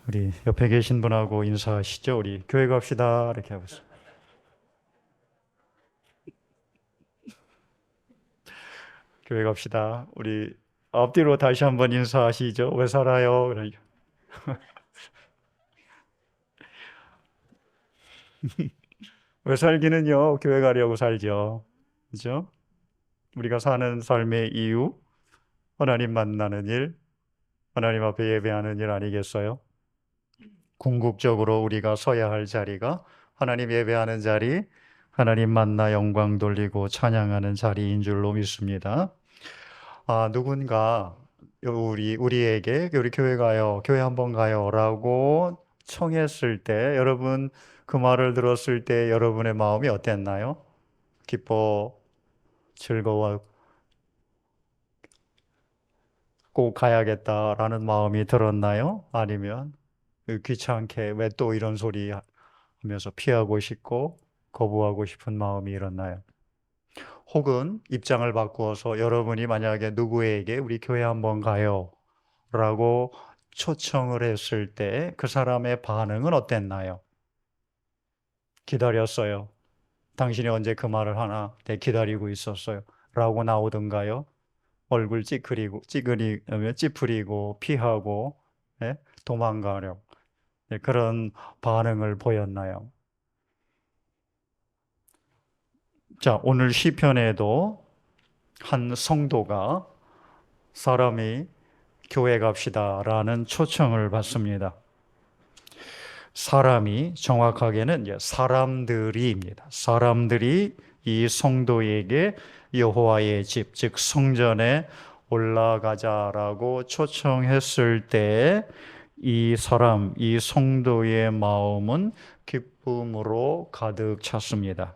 우리 옆에 계신 분하고 인사하시죠. 우리 교회 갑시다. 이렇게 하고 있어요. 교회 갑시다. 우리 앞뒤로 다시 한번 인사하시죠. 왜 살아요? 그러니까. 왜 살기는요? 교회 가려고 살죠. 그죠? 우리가 사는 삶의 이유, 하나님 만나는 일, 하나님 앞에 예배하는 일 아니겠어요? 궁극적으로 우리가 서야 할 자리가 하나님 예배하는 자리, 하나님 만나 영광 돌리고 찬양하는 자리인 줄로 믿습니다. 누군가 우리에게 우리 교회 가요, 교회 한번 가요라고 청했을 때 여러분 그 말을 들었을 때 여러분의 마음이 어땠나요? 기뻐, 즐거워, 꼭 가야겠다라는 마음이 들었나요? 아니면 귀찮게 왜 또 이런 소리 하면서 피하고 싶고 거부하고 싶은 마음이 일어나요? 혹은 입장을 바꾸어서 여러분이 만약에 누구에게 우리 교회 한번 가요 라고 초청을 했을 때 그 사람의 반응은 어땠나요? 기다렸어요. 당신이 언제 그 말을 하나? 네, 기다리고 있었어요. 라고 나오던가요? 얼굴 찌푸리고 피하고 예? 도망가려 그런 반응을 보였나요? 자, 오늘 시편에도 한 성도가 사람이 교회 갑시다라는 초청을 받습니다. 사람이 정확하게는 이제 사람들이입니다. 사람들이 이 성도에게 여호와의 집, 즉 성전에 올라가자라고 초청했을 때 이 사람, 이 성도의 마음은 기쁨으로 가득 찼습니다.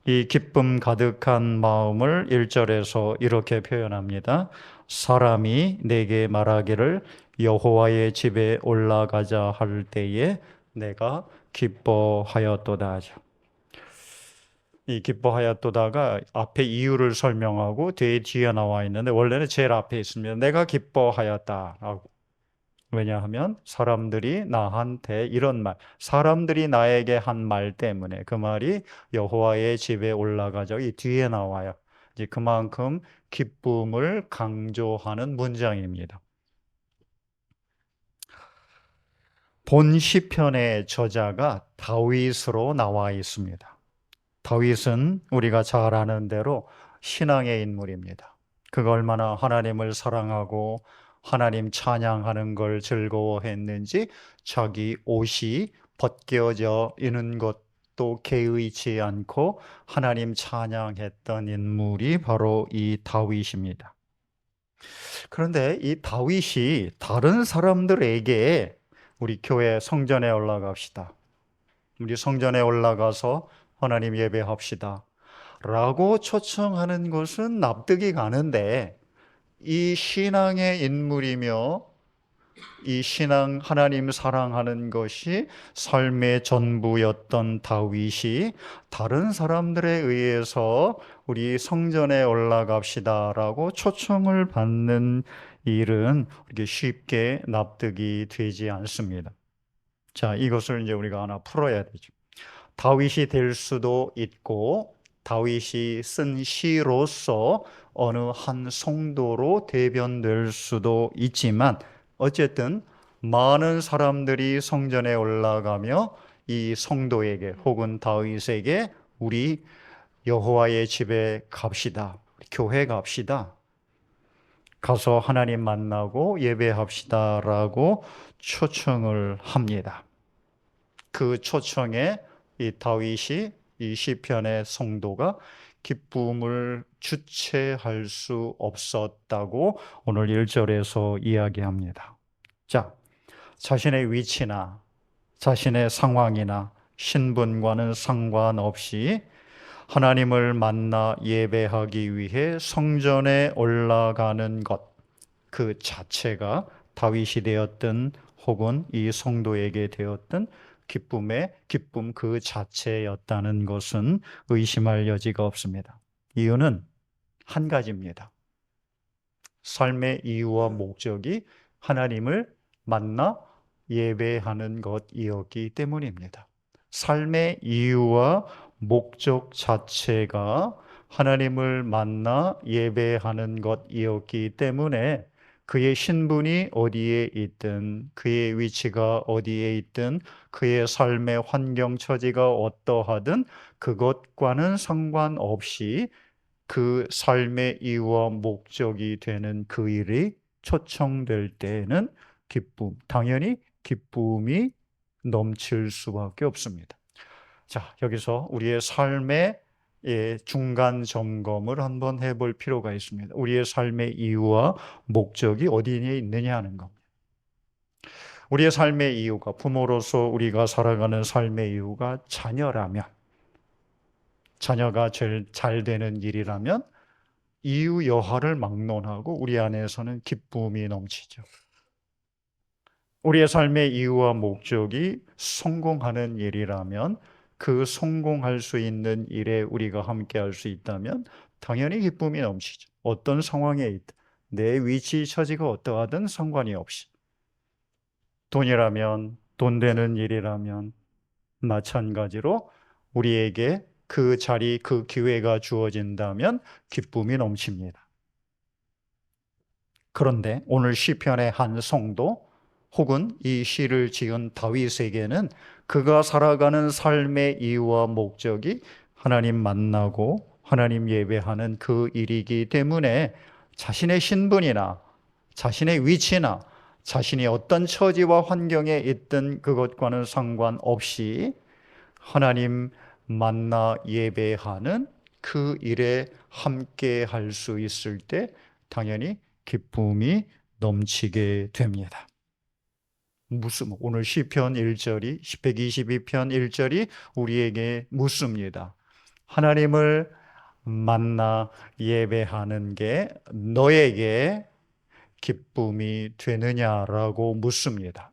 이 기쁨 가득한 마음을 1절에서 이렇게 표현합니다. 사람이 내게 말하기를 여호와의 집에 올라가자 할 때에 내가 기뻐하였도다 하죠. 이 기뻐하였도다가 앞에 이유를 설명하고 뒤에 나와 있는데 원래는 제일 앞에 있습니다. 내가 기뻐하였다라고. 왜냐하면 사람들이 나한테 이런 말, 사람들이 나에게 한 말 때문에 그 말이 여호와의 집에 올라가자 이 뒤에 나와요. 이제 그만큼 기쁨을 강조하는 문장입니다. 본 시편의 저자가 다윗으로 나와 있습니다. 다윗은 우리가 잘 아는 대로 신앙의 인물입니다. 그가 얼마나 하나님을 사랑하고 하나님 찬양하는 걸 즐거워했는지 자기 옷이 벗겨져 있는 것도 개의치 않고 하나님 찬양했던 인물이 바로 이 다윗입니다. 그런데 이 다윗이 다른 사람들에게 우리 교회 성전에 올라갑시다. 우리 성전에 올라가서 하나님 예배합시다. 라고 초청하는 것은 납득이 가는데 이 신앙의 인물이며 이 신앙 하나님 사랑하는 것이 삶의 전부였던 다윗이 다른 사람들에 의해서 우리 성전에 올라갑시다라고 초청을 받는 일은 이렇게 쉽게 납득이 되지 않습니다. 자, 이것을 이제 우리가 하나 풀어야 되죠. 다윗이 될 수도 있고 다윗이 쓴 시로서 어느 한 성도로 대변될 수도 있지만 어쨌든 많은 사람들이 성전에 올라가며 이 성도에게 혹은 다윗에게 우리 여호와의 집에 갑시다. 교회 갑시다. 가서 하나님 만나고 예배합시다라고 초청을 합니다. 그 초청에 이 다윗이 이 시편의 성도가 기쁨을 주체할 수 없었다고 오늘 1절에서 이야기합니다. 자, 자신의 위치나 자신의 상황이나 신분과는 상관없이 하나님을 만나 예배하기 위해 성전에 올라가는 것, 그 자체가 다윗이 되었든 혹은 이 성도에게 되었든 기쁨 그 자체였다는 것은 의심할 여지가 없습니다. 이유는 한 가지입니다. 삶의 이유와 목적이 하나님을 만나 예배하는 것이었기 때문입니다. 삶의 이유와 목적 자체가 하나님을 만나 예배하는 것이었기 때문에 그의 신분이 어디에 있든, 그의 위치가 어디에 있든, 그의 삶의 환경 처지가 어떠하든 그것과는 상관없이 그 삶의 이유와 목적이 되는 그 일이 초청될 때에는 당연히 기쁨이 넘칠 수밖에 없습니다. 자, 여기서 우리의 삶의 중간 점검을 한번 해볼 필요가 있습니다. 우리의 삶의 이유와 목적이 어디에 있느냐 하는 겁니다. 우리의 삶의 이유가, 부모로서 우리가 살아가는 삶의 이유가 자녀라면, 자녀가 제일 잘 되는 일이라면 이유 여하를 막론하고 우리 안에서는 기쁨이 넘치죠. 우리의 삶의 이유와 목적이 성공하는 일이라면, 그 성공할 수 있는 일에 우리가 함께 할 수 있다면 당연히 기쁨이 넘치죠. 어떤 상황에 있든, 내 위치 처지가 어떠하든 상관이 없이. 돈이라면, 돈 되는 일이라면 마찬가지로 우리에게 그 자리, 그 기회가 주어진다면 기쁨이 넘칩니다. 그런데 오늘 시편의 한 성도 혹은 이 시를 지은 다윗에게는 그가 살아가는 삶의 이유와 목적이 하나님 만나고 하나님 예배하는 그 일이기 때문에 자신의 신분이나 자신의 위치나 자신이 어떤 처지와 환경에 있든 그것과는 상관없이 하나님 만나 예배하는 그 일에 함께 할 수 있을 때 당연히 기쁨이 넘치게 됩니다. 오늘 시편 1절이 122편 1절이 우리에게 묻습니다. 하나님을 만나 예배하는 게 너에게 기쁨이 되느냐라고 묻습니다.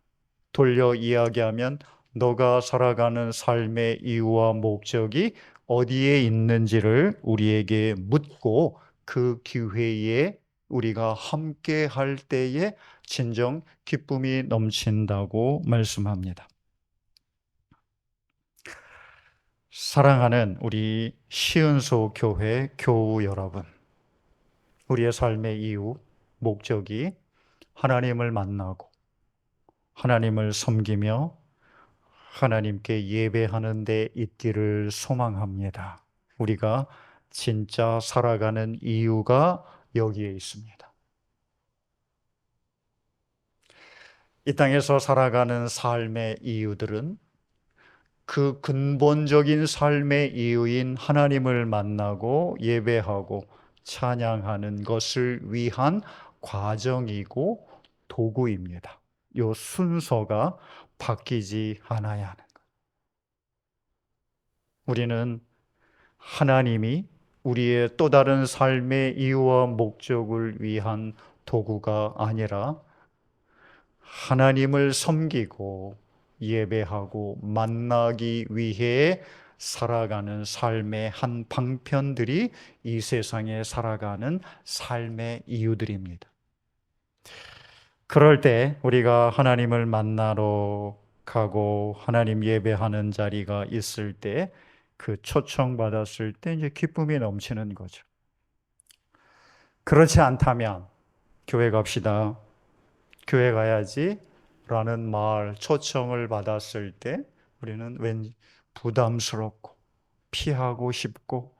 돌려 이야기하면 너가 살아가는 삶의 이유와 목적이 어디에 있는지를 우리에게 묻고 그 기회에 우리가 함께 할 때에 진정 기쁨이 넘친다고 말씀합니다. 사랑하는 우리 시은소 교회 교우 여러분, 우리의 삶의 이유, 목적이 하나님을 만나고 하나님을 섬기며 하나님께 예배하는 데 있기를 소망합니다. 우리가 진짜 살아가는 이유가 여기에 있습니다. 이 땅에서 살아가는 삶의 이유들은 그 근본적인 삶의 이유인 하나님을 만나고 예배하고 찬양하는 것을 위한 과정이고 도구입니다. 이 순서가 바뀌지 않아야 하는 것. 우리는 하나님이 우리의 또 다른 삶의 이유와 목적을 위한 도구가 아니라 하나님을 섬기고 예배하고 만나기 위해 살아가는 삶의 한 방편들이 이 세상에 살아가는 삶의 이유들입니다. 그럴 때 우리가 하나님을 만나러 가고 하나님 예배하는 자리가 있을 때 그 초청받았을 때 이제 기쁨이 넘치는 거죠. 그렇지 않다면 교회 갑시다. 교회 가야지 라는 말, 초청을 받았을 때 우리는 왠지 부담스럽고 피하고 싶고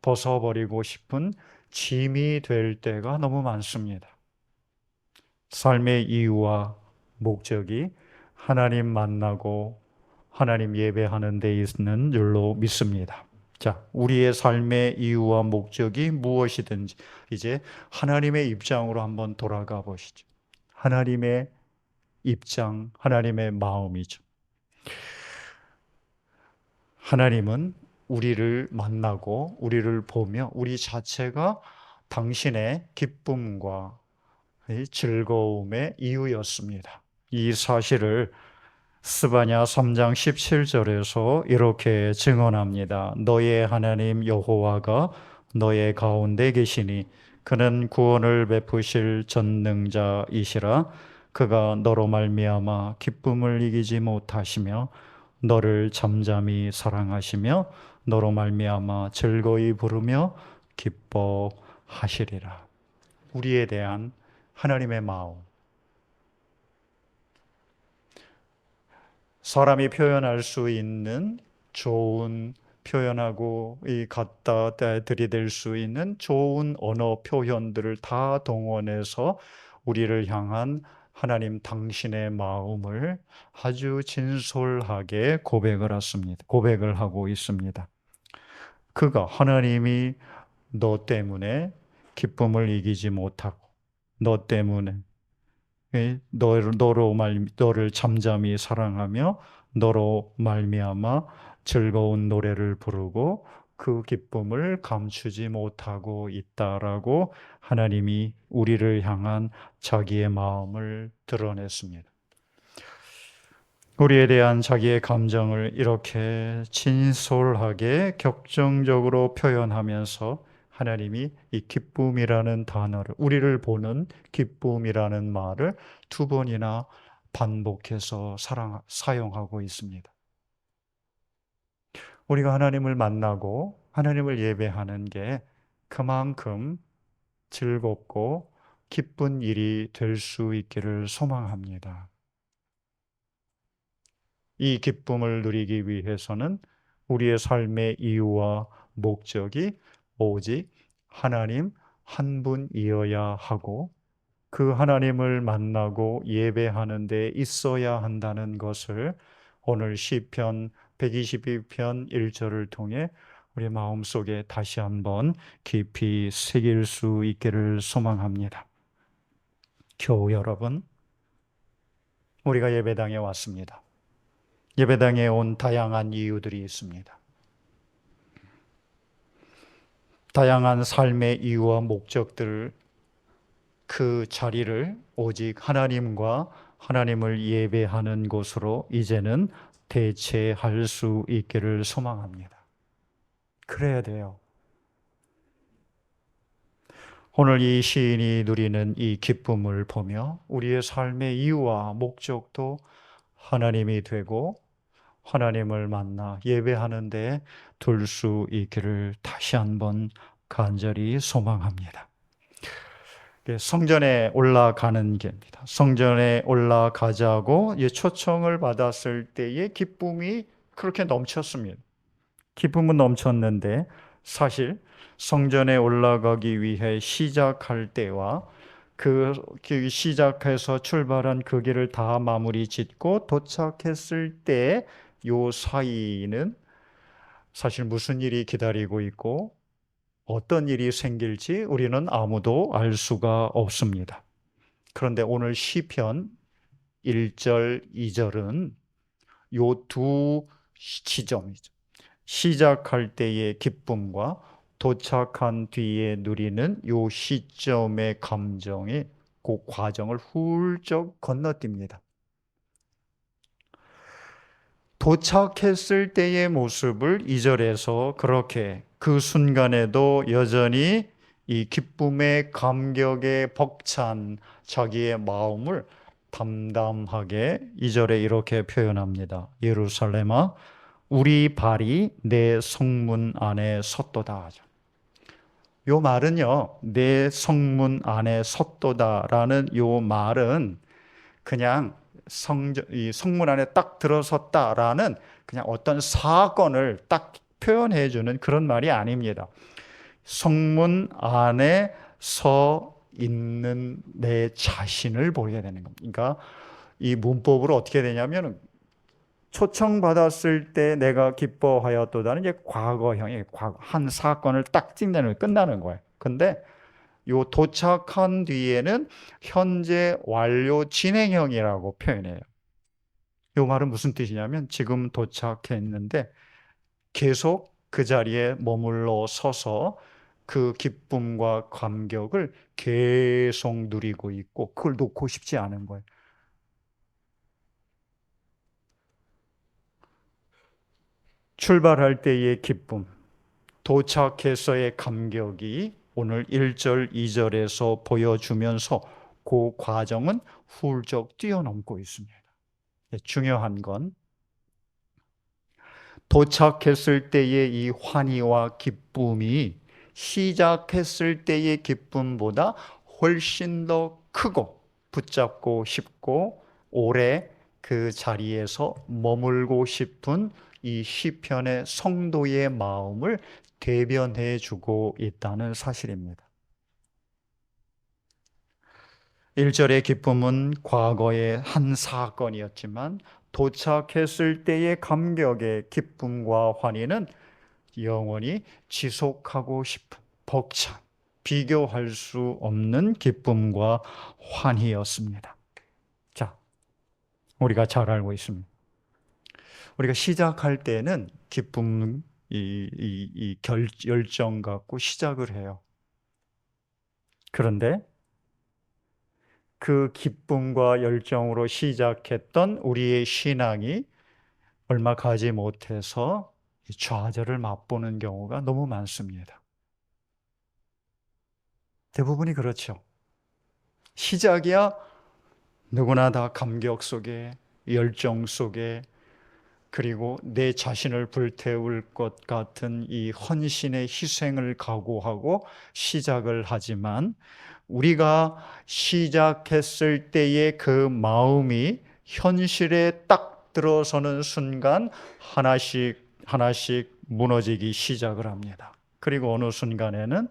벗어버리고 싶은 짐이 될 때가 너무 많습니다. 삶의 이유와 목적이 하나님 만나고 하나님 예배하는 데 있는 줄로 믿습니다. 자, 우리의 삶의 이유와 목적이 무엇이든지 이제 하나님의 입장으로 한번 돌아가 보시죠. 하나님의 입장, 하나님의 마음이죠. 하나님은 우리를 만나고 우리를 보며 우리 자체가 당신의 기쁨과 즐거움의 이유였습니다. 이 사실을 스바냐 3장 17절에서 이렇게 증언합니다. 너의 하나님 여호와가 너의 가운데 계시니 그는 구원을 베푸실 전능자이시라. 그가 너로 말미암아 기쁨을 이기지 못하시며 너를 잠잠히 사랑하시며 너로 말미암아 즐거이 부르며 기뻐하시리라. 우리에 대한 하나님의 마음. 사람이 표현할 수 있는 좋은 표현하고 이 갖다 들이댈 수 있는 좋은 언어 표현들을 다 동원해서 우리를 향한 하나님 당신의 마음을 아주 진솔하게 고백을 하고 있습니다. 그가 하나님이 너 때문에 기쁨을 이기지 못하고 너 때문에 너를 잠잠히 사랑하며 너로 말미암아 즐거운 노래를 부르고 그 기쁨을 감추지 못하고 있다라고 하나님이 우리를 향한 자기의 마음을 드러냈습니다. 우리에 대한 자기의 감정을 이렇게 진솔하게 격정적으로 표현하면서 하나님이 이 기쁨이라는 단어를, 우리를 보는 기쁨이라는 말을 두 번이나 반복해서 사용하고 있습니다. 우리가 하나님을 만나고 하나님을 예배하는 게 그만큼 즐겁고 기쁜 일이 될 수 있기를 소망합니다. 이 기쁨을 누리기 위해서는 우리의 삶의 이유와 목적이 오직 하나님 한 분이어야 하고 그 하나님을 만나고 예배하는 데 있어야 한다는 것을 오늘 시편 122편 1절을 통해 우리 마음속에 다시 한번 깊이 새길 수 있기를 소망합니다. 교우 여러분, 우리가 예배당에 왔습니다. 예배당에 온 다양한 이유들이 있습니다. 다양한 삶의 이유와 목적들, 그 자리를 오직 하나님과 하나님을 예배하는 곳으로 이제는 대체할 수 있기를 소망합니다. 그래야 돼요. 오늘 이 시인이 누리는 이 기쁨을 보며 우리의 삶의 이유와 목적도 하나님이 되고 하나님을 만나 예배하는 데 둘 수 있기를 다시 한번 간절히 소망합니다. 성전에 올라가는 길입니다. 성전에 올라가자고 초청을 받았을 때의 기쁨이 그렇게 넘쳤습니다. 기쁨은 넘쳤는데 사실 성전에 올라가기 위해 시작할 때와 그 시작해서 출발한 그 길을 다 마무리 짓고 도착했을 때 요 사이는 사실 무슨 일이 기다리고 있고 어떤 일이 생길지 우리는 아무도 알 수가 없습니다. 그런데 오늘 시편 1절, 2절은 요 두 지점이죠. 시작할 때의 기쁨과 도착한 뒤에 누리는 요 시점의 감정이 그 과정을 훌쩍 건너뜁니다. 도착했을 때의 모습을 2절에서 그렇게 그 순간에도 여전히 이 기쁨의 감격에 벅찬 자기의 마음을 담담하게 2절에 이렇게 표현합니다. 예루살렘아 우리 발이 내 성문 안에 섰도다. 요 말은요, 내 성문 안에 섰도다라는 요 말은 그냥 이 성문 안에 딱 들어섰다라는 그냥 어떤 사건을 딱 표현해 주는 그런 말이 아닙니다. 성문 안에 서 있는 내 자신을 보게 되는 겁니다. 그러니까 이 문법으로 어떻게 되냐면 초청받았을 때 내가 기뻐하였도다는 이제 과거형의 한 사건을 딱 찍는 끝나는 거예요. 근데 요 도착한 뒤에는 현재 완료 진행형이라고 표현해요. 요 말은 무슨 뜻이냐면 지금 도착했는데 계속 그 자리에 머물러 서서 그 기쁨과 감격을 계속 누리고 있고 그걸 놓고 싶지 않은 거예요. 출발할 때의 기쁨, 도착해서의 감격이 오늘 1절, 2절에서 보여주면서 그 그 과정은 훌쩍 뛰어넘고 있습니다. 중요한 건 도착했을 때의 이 환희와 기쁨이 시작했을 때의 기쁨보다 훨씬 더 크고 붙잡고 싶고 오래 그 자리에서 머물고 싶은 이 시편의 성도의 마음을 대변해 주고 있다는 사실입니다. 1절의 기쁨은 과거의 한 사건이었지만 도착했을 때의 감격의 기쁨과 환희는 영원히 지속하고 싶은 벅찬 비교할 수 없는 기쁨과 환희였습니다. 자, 우리가 잘 알고 있습니다. 우리가 시작할 때는 기쁨, 열정 갖고 시작을 해요. 그런데 그 기쁨과 열정으로 시작했던 우리의 신앙이 얼마 가지 못해서 좌절을 맛보는 경우가 너무 많습니다. 대부분이 그렇죠. 시작이야 누구나 다 감격 속에, 열정 속에, 그리고 내 자신을 불태울 것 같은 이 헌신의 희생을 각오하고 시작을 하지만 우리가 시작했을 때의 그 마음이 현실에 딱 들어서는 순간 하나씩 무너지기 시작을 합니다. 그리고 어느 순간에는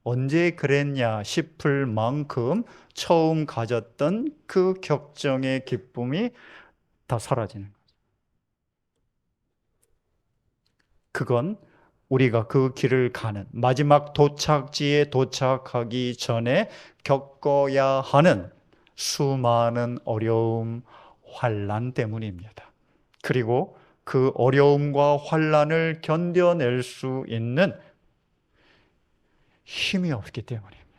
언제 그랬냐 싶을 만큼 처음 가졌던 그 격정의 기쁨이 다 사라지는 거예요. 그건 우리가 그 길을 가는 마지막 도착지에 도착하기 전에 겪어야 하는 수많은 어려움, 환난 때문입니다. 그리고 그 어려움과 환난을 견뎌낼 수 있는 힘이 없기 때문입니다.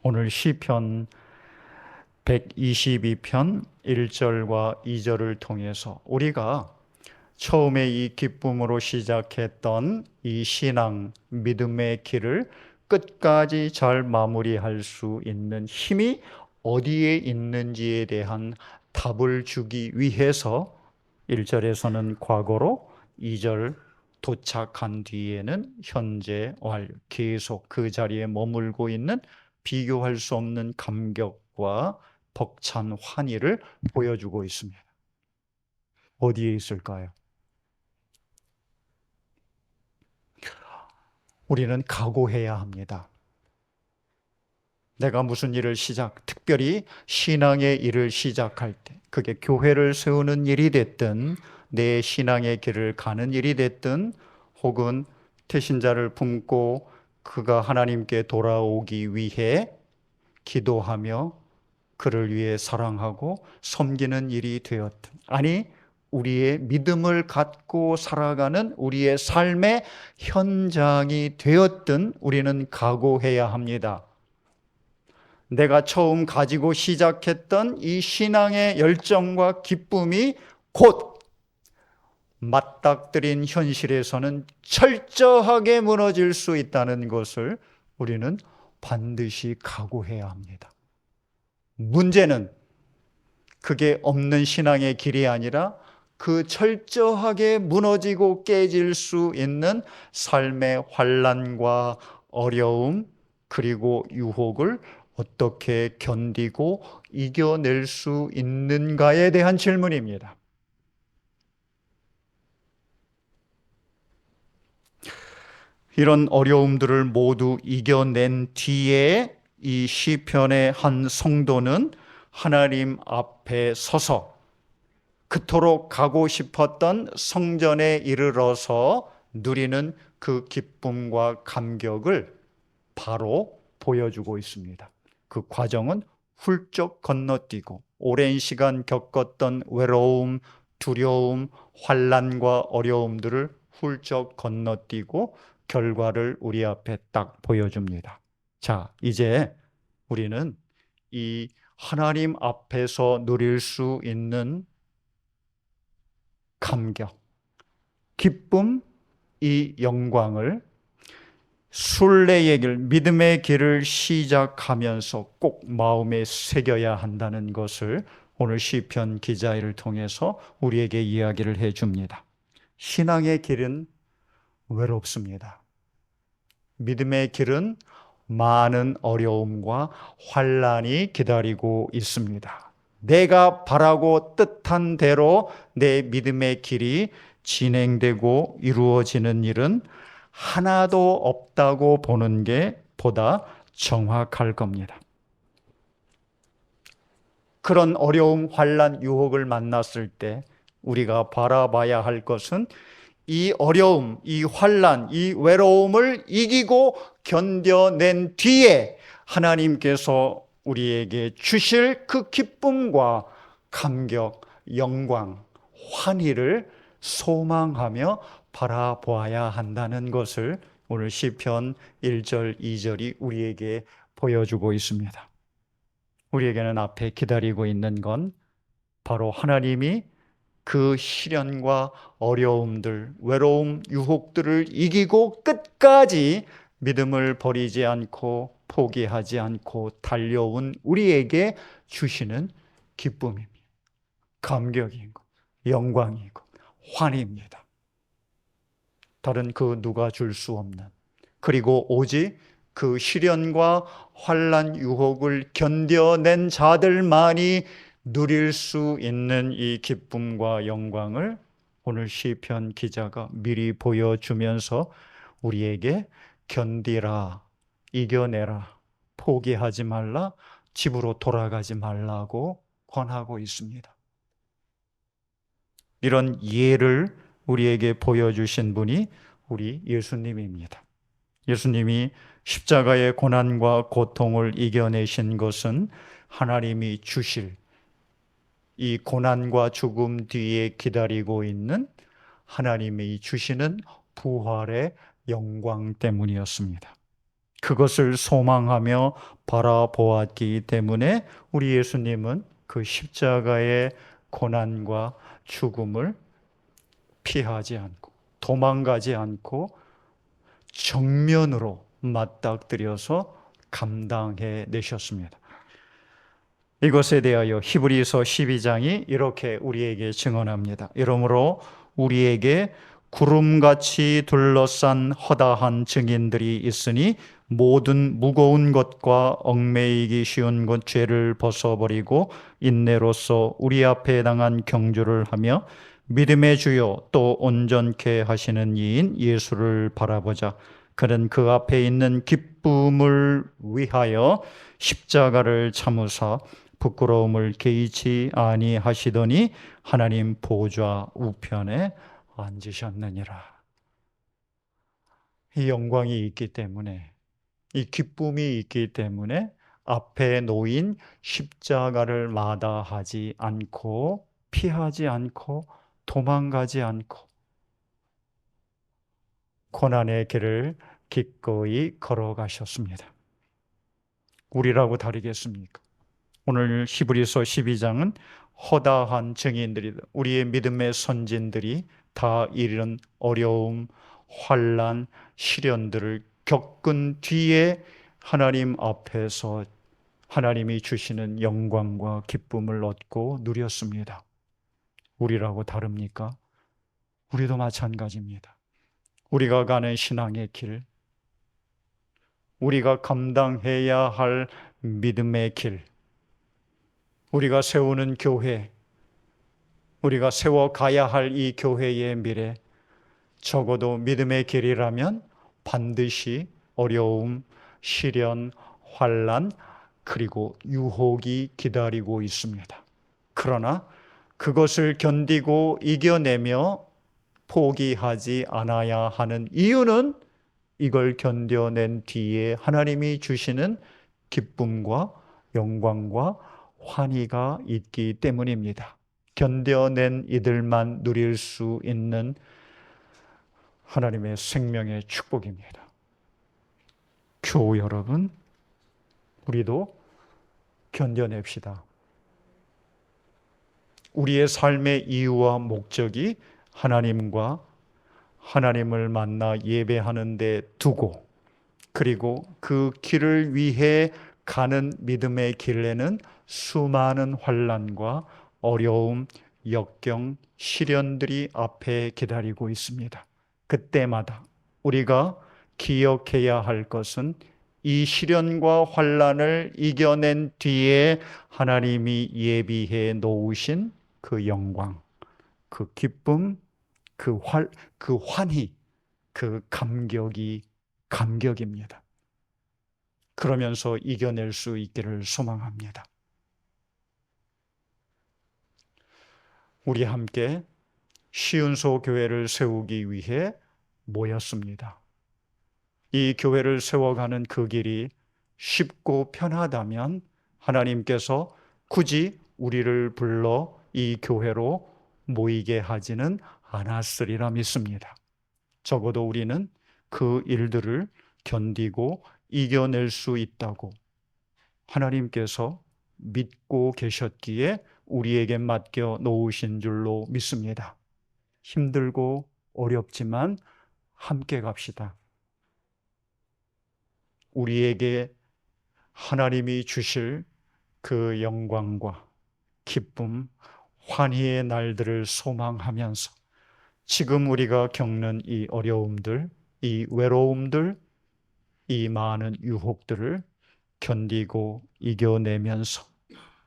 오늘 시편 122편 1절과 2절을 통해서 우리가 처음에 이 기쁨으로 시작했던 이 신앙, 믿음의 길을 끝까지 잘 마무리할 수 있는 힘이 어디에 있는지에 대한 답을 주기 위해서 1절에서는 과거로 2절 도착한 뒤에는 현재 완료, 계속 그 자리에 머물고 있는 비교할 수 없는 감격과 벅찬 환희를 보여주고 있습니다. 어디에 있을까요? 우리는 각오해야 합니다. 내가 무슨 일을 특별히 신앙의 일을 시작할 때, 그게 교회를 세우는 일이 됐든, 내 신앙의 길을 가는 일이 됐든, 혹은 태신자를 품고 그가 하나님께 돌아오기 위해 기도하며 그를 위해 사랑하고 섬기는 일이 되었든, 아니 우리의 믿음을 갖고 살아가는 우리의 삶의 현장이 되었든 우리는 각오해야 합니다. 내가 처음 가지고 시작했던 이 신앙의 열정과 기쁨이 곧 맞닥뜨린 현실에서는 철저하게 무너질 수 있다는 것을 우리는 반드시 각오해야 합니다. 문제는 그게 없는 신앙의 길이 아니라 그 철저하게 무너지고 깨질 수 있는 삶의 환난과 어려움 그리고 유혹을 어떻게 견디고 이겨낼 수 있는가에 대한 질문입니다. 이런 어려움들을 모두 이겨낸 뒤에 이 시편의 한 성도는 하나님 앞에 서서 그토록 가고 싶었던 성전에 이르러서 누리는 그 기쁨과 감격을 바로 보여주고 있습니다. 그 과정은 훌쩍 건너뛰고 오랜 시간 겪었던 외로움, 두려움, 환난과 어려움들을 훌쩍 건너뛰고 결과를 우리 앞에 딱 보여줍니다. 자, 이제 우리는 이 하나님 앞에서 누릴 수 있는 감격, 기쁨, 이 영광을 순례의 길, 믿음의 길을 시작하면서 꼭 마음에 새겨야 한다는 것을 오늘 시편 기자를 통해서 우리에게 이야기를 해줍니다. 신앙의 길은 외롭습니다. 믿음의 길은 많은 어려움과 환난이 기다리고 있습니다. 내가 바라고 뜻한 대로 내 믿음의 길이 진행되고 이루어지는 일은 하나도 없다고 보는 게 보다 정확할 겁니다. 그런 어려움, 환난, 유혹을 만났을 때 우리가 바라봐야 할 것은 이 어려움, 이 환난, 이 외로움을 이기고 견뎌낸 뒤에 하나님께서 우리에게 주실 그 기쁨과 감격, 영광, 환희를 소망하며 바라보아야 한다는 것을 오늘 시편 1절, 2절이 우리에게 보여주고 있습니다. 우리에게는 앞에 기다리고 있는 건 바로 하나님이 그 시련과 어려움들, 외로움, 유혹들을 이기고 끝까지 믿음을 버리지 않고 포기하지 않고 달려온 우리에게 주시는 기쁨입니다. 감격이고 영광이고 환희입니다. 다른 그 누가 줄 수 없는, 그리고 오직 그 시련과 환난 유혹을 견뎌낸 자들만이 누릴 수 있는 이 기쁨과 영광을 오늘 시편 기자가 미리 보여주면서 우리에게 견디라, 이겨내라, 포기하지 말라, 집으로 돌아가지 말라고 권하고 있습니다. 이런 예를 우리에게 보여주신 분이 우리 예수님입니다. 예수님이 십자가의 고난과 고통을 이겨내신 것은 하나님이 주실 이 고난과 죽음 뒤에 기다리고 있는 하나님이 주시는 부활의 영광 때문이었습니다. 그것을 소망하며 바라보았기 때문에 우리 예수님은 그 십자가의 고난과 죽음을 피하지 않고 도망가지 않고 정면으로 맞닥뜨려서 감당해 내셨습니다. 이것에 대하여 히브리서 12장이 이렇게 우리에게 증언합니다. 이러므로 우리에게 구름같이 둘러싼 허다한 증인들이 있으니 모든 무거운 것과 얽매이기 쉬운 것 죄를 벗어버리고 인내로서 우리 앞에 당한 경주를 하며 믿음의 주요 또 온전케 하시는 이인 예수를 바라보자. 그는 그 앞에 있는 기쁨을 위하여 십자가를 참으사 부끄러움을 개의치 아니하시더니 하나님 보좌 우편에 앉으셨느니라. 이 영광이 있기 때문에, 이 기쁨이 있기 때문에 앞에 놓인 십자가를 마다하지 않고 피하지 않고 도망가지 않고 고난의 길을 기꺼이 걸어가셨습니다. 우리라고 다르겠습니까? 오늘 히브리서 12장은 허다한 증인들이, 우리의 믿음의 선진들이 다 이런 어려움, 환난, 시련들을 겪은 뒤에 하나님 앞에서 하나님이 주시는 영광과 기쁨을 얻고 누렸습니다. 우리라고 다릅니까? 우리도 마찬가지입니다. 우리가 가는 신앙의 길, 우리가 감당해야 할 믿음의 길, 우리가 세우는 교회, 우리가 세워가야 할 이 교회의 미래, 적어도 믿음의 길이라면 반드시 어려움, 시련, 환난, 그리고 유혹이 기다리고 있습니다. 그러나 그것을 견디고 이겨내며 포기하지 않아야 하는 이유는 이걸 견뎌낸 뒤에 하나님이 주시는 기쁨과 영광과 환희가 있기 때문입니다. 견뎌낸 이들만 누릴 수 있는 하나님의 생명의 축복입니다. 교우 여러분, 우리도 견뎌냅시다. 우리의 삶의 이유와 목적이 하나님과 하나님을 만나 예배하는 데 두고 그리고 그 길을 위해 가는 믿음의 길에는 수많은 환난과 어려움, 역경, 시련들이 앞에 기다리고 있습니다. 그때마다 우리가 기억해야 할 것은 이 시련과 환난을 이겨낸 뒤에 하나님이 예비해 놓으신 그 영광, 그 기쁨, 그 환희, 그 감격입니다. 그러면서 이겨낼 수 있기를 소망합니다. 우리 함께 시운소 교회를 세우기 위해 모였습니다. 이 교회를 세워가는 그 길이 쉽고 편하다면 하나님께서 굳이 우리를 불러 이 교회로 모이게 하지는 않았으리라 믿습니다. 적어도 우리는 그 일들을 견디고 이겨낼 수 있다고 하나님께서 믿고 계셨기에 우리에게 맡겨 놓으신 줄로 믿습니다. 힘들고 어렵지만 함께 갑시다. 우리에게 하나님이 주실 그 영광과 기쁨, 환희의 날들을 소망하면서 지금 우리가 겪는 이 어려움들, 이 외로움들, 이 많은 유혹들을 견디고 이겨내면서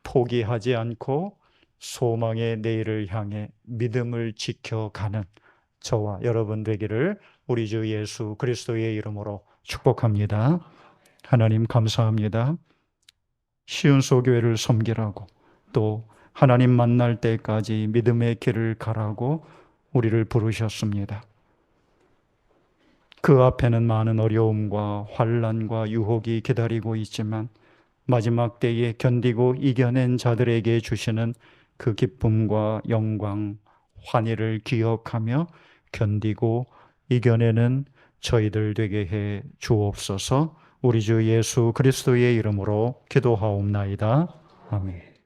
포기하지 않고 소망의 내일을 향해 믿음을 지켜가는 저와 여러분 되기를 우리 주 예수 그리스도의 이름으로 축복합니다. 하나님 감사합니다. 시운소 교회를 섬기라고 또 하나님 만날 때까지 믿음의 길을 가라고 우리를 부르셨습니다. 그 앞에는 많은 어려움과 환난과 유혹이 기다리고 있지만 마지막 때에 견디고 이겨낸 자들에게 주시는 그 기쁨과 영광, 환희를 기억하며 견디고 이겨내는 저희들 되게 해 주옵소서. 우리 주 예수 그리스도의 이름으로 기도하옵나이다. 아멘.